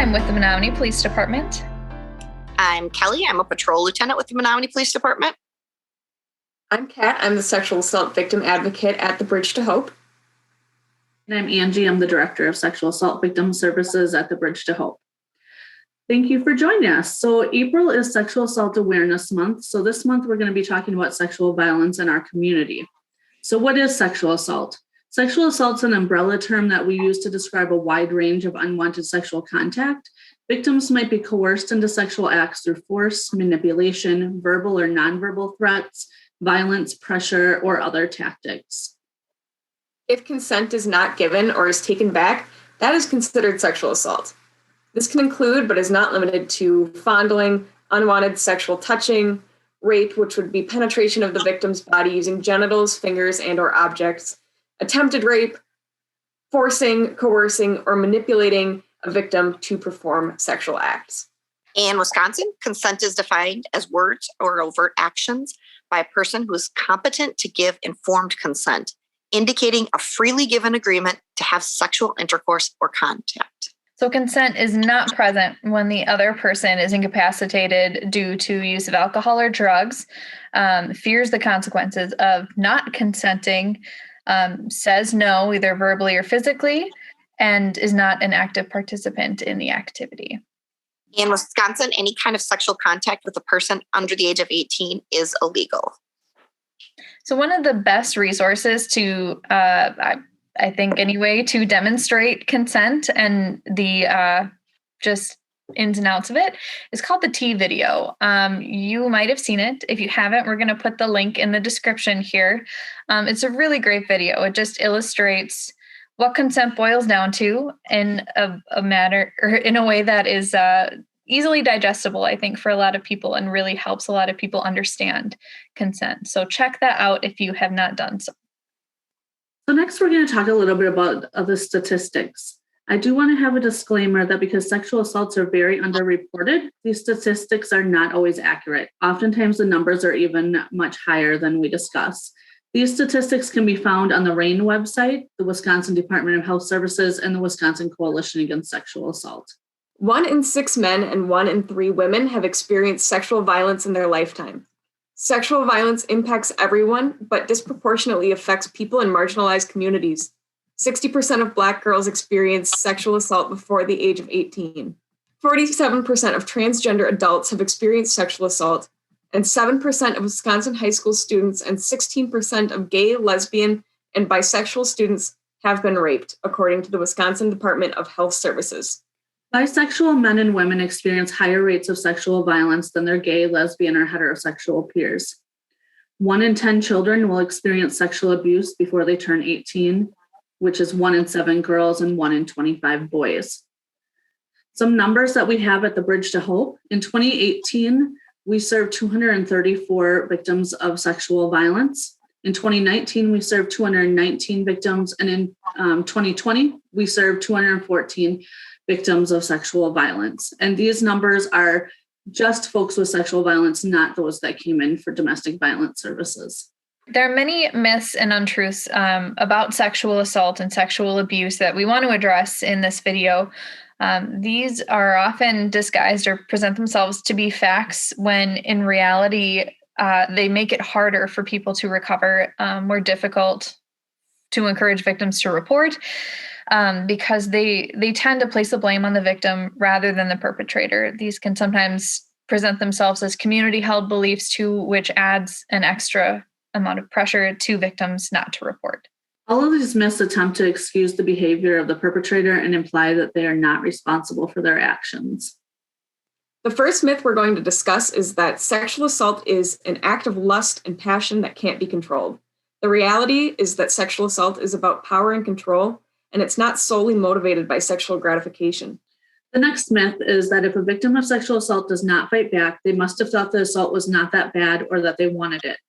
I'm with the Menomonie Police Department. I'm Kelly. I'm a patrol lieutenant with the Menomonie Police Department. I'm Kat. I'm the sexual assault victim advocate at the Bridge to Hope. And I'm Angie. I'm the director of sexual assault victim services at the Bridge to Hope. Thank you for joining us. So April is Sexual Assault Awareness Month. So this month we're going to be talking about sexual violence in our community. So what is sexual assault? Sexual assault is an umbrella term that we use to describe a wide range of unwanted sexual contact. Victims might be coerced into sexual acts through force, manipulation, verbal or nonverbal threats, violence, pressure, or other tactics. If consent is not given or is taken back, that is considered sexual assault. This can include, but is not limited to, fondling, unwanted sexual touching, rape, which would be penetration of the victim's body using genitals, fingers, and/or objects, attempted rape, forcing, coercing, or manipulating a victim to perform sexual acts. In Wisconsin, consent is defined as words or overt actions by a person who is competent to give informed consent, indicating a freely given agreement to have sexual intercourse or contact. So consent is not present when the other person is incapacitated due to use of alcohol or drugs, fears the consequences of not consenting, says no, either verbally or physically, and is not an active participant in the activity. In Wisconsin, any kind of sexual contact with a person under the age of 18 is illegal. So one of the best resources to, I think anyway, to demonstrate consent and the just ins and outs of it is called the T video. You might have seen it. If you haven't, we're going to put the link in the description here. It's a really great video. It just illustrates what consent boils down to in a matter or in a way that is easily digestible, I think, for a lot of people and really helps a lot of people understand consent. So check that out if you have not done so. So next we're going to talk a little bit about the statistics. I do want to have a disclaimer that because sexual assaults are very underreported, these statistics are not always accurate. Oftentimes the numbers are even much higher than we discuss. These statistics can be found on the RAINN website, the Wisconsin Department of Health Services, and the Wisconsin Coalition Against Sexual Assault. 1 in 6 men and 1 in 3 women have experienced sexual violence in their lifetime. Sexual violence impacts everyone, but disproportionately affects people in marginalized communities. 60% of Black girls experience sexual assault before the age of 18. 47% of transgender adults have experienced sexual assault, and 7% of Wisconsin high school students and 16% of gay, lesbian, and bisexual students have been raped, according to the Wisconsin Department of Health Services. Bisexual men and women experience higher rates of sexual violence than their gay, lesbian, or heterosexual peers. 1 in 10 children will experience sexual abuse before they turn 18, which is 1 in 7 girls and 1 in 25 boys. Some numbers that we have at the Bridge to Hope. In 2018, we served 234 victims of sexual violence. In 2019, we served 219 victims, and in 2020, we served 214 victims of sexual violence. And these numbers are just folks with sexual violence, not those that came in for domestic violence services. There are many myths and untruths about sexual assault and sexual abuse that we want to address in this video. These are often disguised or present themselves to be facts when in reality, they make it harder for people to recover, more difficult to encourage victims to report. Because they tend to place the blame on the victim rather than the perpetrator. These can sometimes present themselves as community-held beliefs too, which adds an extra amount of pressure to victims not to report. All of these myths attempt to excuse the behavior of the perpetrator and imply that they are not responsible for their actions. The first myth we're going to discuss is that sexual assault is an act of lust and passion that can't be controlled. The reality is that sexual assault is about power and control, and it's not solely motivated by sexual gratification. The next myth is that if a victim of sexual assault does not fight back, they must have thought the assault was not that bad or that they wanted it.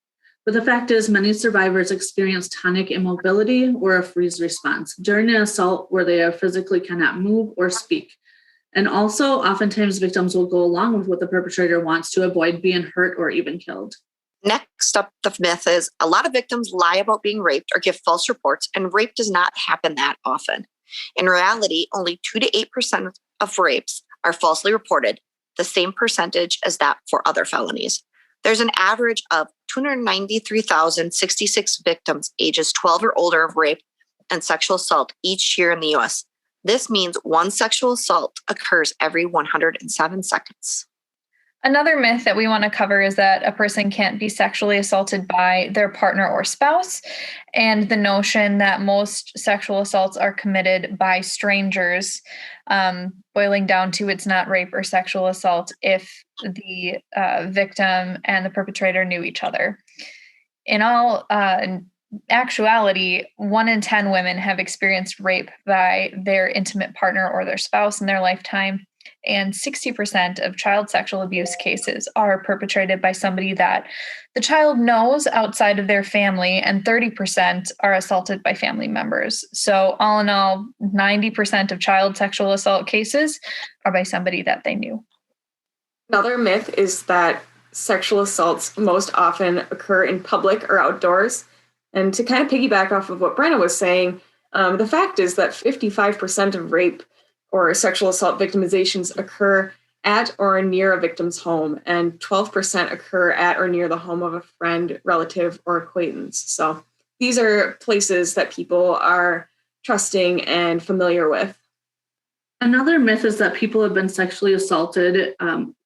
But the fact is, many survivors experience tonic immobility or a freeze response during an assault where they physically cannot move or speak. And also, oftentimes victims will go along with what the perpetrator wants to avoid being hurt or even killed. Next up, the myth is a lot of victims lie about being raped or give false reports, and rape does not happen that often. In reality, only 2 to 8% of rapes are falsely reported, the same percentage as that for other felonies. There's an average of 293,066 victims ages 12 or older of rape and sexual assault each year in the US. This means one sexual assault occurs every 107 seconds. Another myth that we want to cover is that a person can't be sexually assaulted by their partner or spouse, and the notion that most sexual assaults are committed by strangers, boiling down to it's not rape or sexual assault if the victim and the perpetrator knew each other. In all actuality, 1 in 10 women have experienced rape by their intimate partner or their spouse in their lifetime. And 60% of child sexual abuse cases are perpetrated by somebody that the child knows outside of their family, and 30% are assaulted by family members. So all in all, 90% of child sexual assault cases are by somebody that they knew. Another myth is that sexual assaults most often occur in public or outdoors. And to kind of piggyback off of what Brenna was saying, the fact is that 55% of rape or sexual assault victimizations occur at or near a victim's home, and 12% occur at or near the home of a friend, relative, or acquaintance. So these are places that people are trusting and familiar with. Another myth is that people who have been sexually assaulted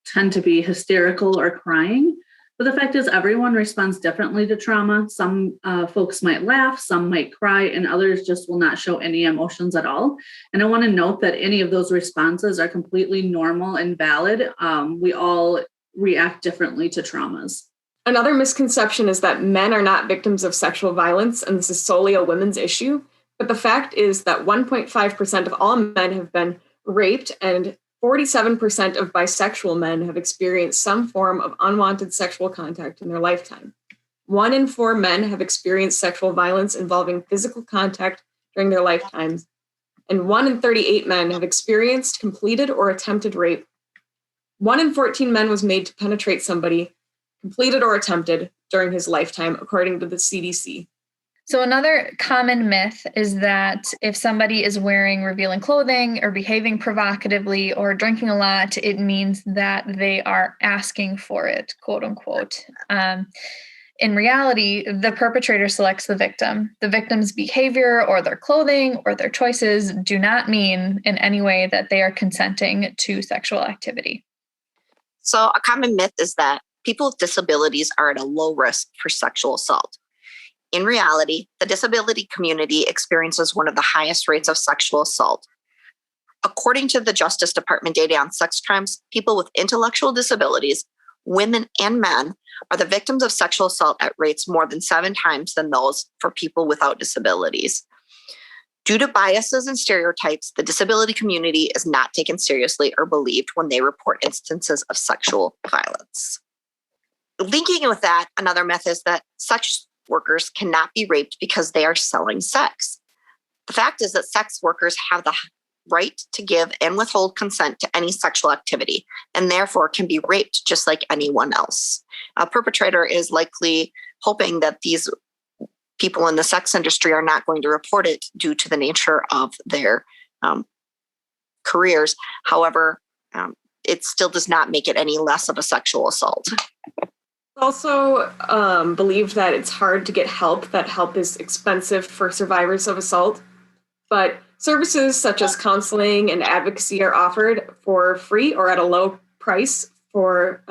tend to be hysterical or crying. But the fact is, everyone responds differently to trauma. Some folks might laugh, some might cry, and others just will not show any emotions at all. And I want to note that any of those responses are completely normal and valid. We all react differently to traumas. Another misconception is that men are not victims of sexual violence, and this is solely a women's issue. But the fact is that 1.5% of all men have been raped, and 47% of bisexual men have experienced some form of unwanted sexual contact in their lifetime. 1 in 4 men have experienced sexual violence involving physical contact during their lifetimes, and 1 in 38 men have experienced, completed, or attempted rape. 1 in 14 men was made to penetrate somebody, completed or attempted, during his lifetime, according to the CDC. So another common myth is that if somebody is wearing revealing clothing or behaving provocatively or drinking a lot, it means that they are asking for it, quote unquote. In reality, the perpetrator selects the victim. The victim's behavior or their clothing or their choices do not mean in any way that they are consenting to sexual activity. So a common myth is that people with disabilities are at a low risk for sexual assault. In reality, the disability community experiences one of the highest rates of sexual assault. According to the Justice Department data on sex crimes, people with intellectual disabilities, women and men, are the victims of sexual assault at rates more than 7 times than those for people without disabilities. Due to biases and stereotypes, the disability community is not taken seriously or believed when they report instances of sexual violence. Linking with that, another myth is that sex workers cannot be raped because they are selling sex. The fact is that sex workers have the right to give and withhold consent to any sexual activity, and therefore can be raped just like anyone else. A perpetrator is likely hoping that these people in the sex industry are not going to report it due to the nature of their careers. However, it still does not make it any less of a sexual assault. Also believed that it's hard to get help, that help is expensive for survivors of assault. But services such as counseling and advocacy are offered for free or at a low price for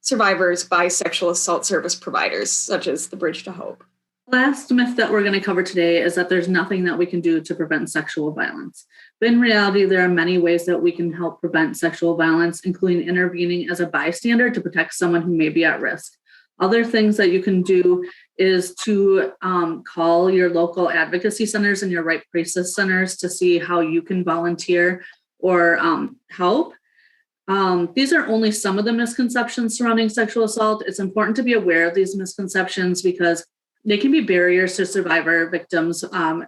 survivors by sexual assault service providers, such as the Bridge to Hope. Last myth that we're going to cover today is that there's nothing that we can do to prevent sexual violence. But in reality, there are many ways that we can help prevent sexual violence, including intervening as a bystander to protect someone who may be at risk. Other things that you can do is to call your local advocacy centers and your right crisis centers to see how you can volunteer or help. These are only some of the misconceptions surrounding sexual assault. It's important to be aware of these misconceptions because they can be barriers to survivor victims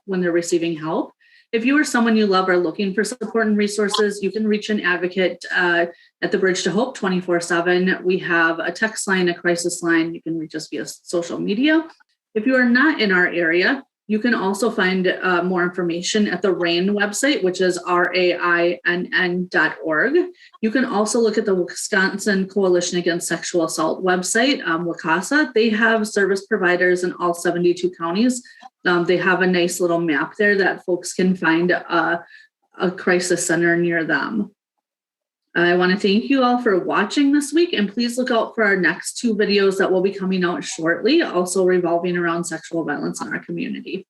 when they're receiving help. If you or someone you love are looking for support and resources, you can reach an advocate at the Bridge to Hope 24/7. We have a text line, a crisis line. You can reach us via social media. If you are not in our area, You can also find more information at the RAINN website, which is RAINN.org. You can also look at the Wisconsin Coalition Against Sexual Assault website, WCASA. They have service providers in all 72 counties. They have a nice little map there that folks can find a crisis center near them. I want to thank you all for watching this week, and please look out for our next 2 videos that will be coming out shortly, also revolving around sexual violence in our community.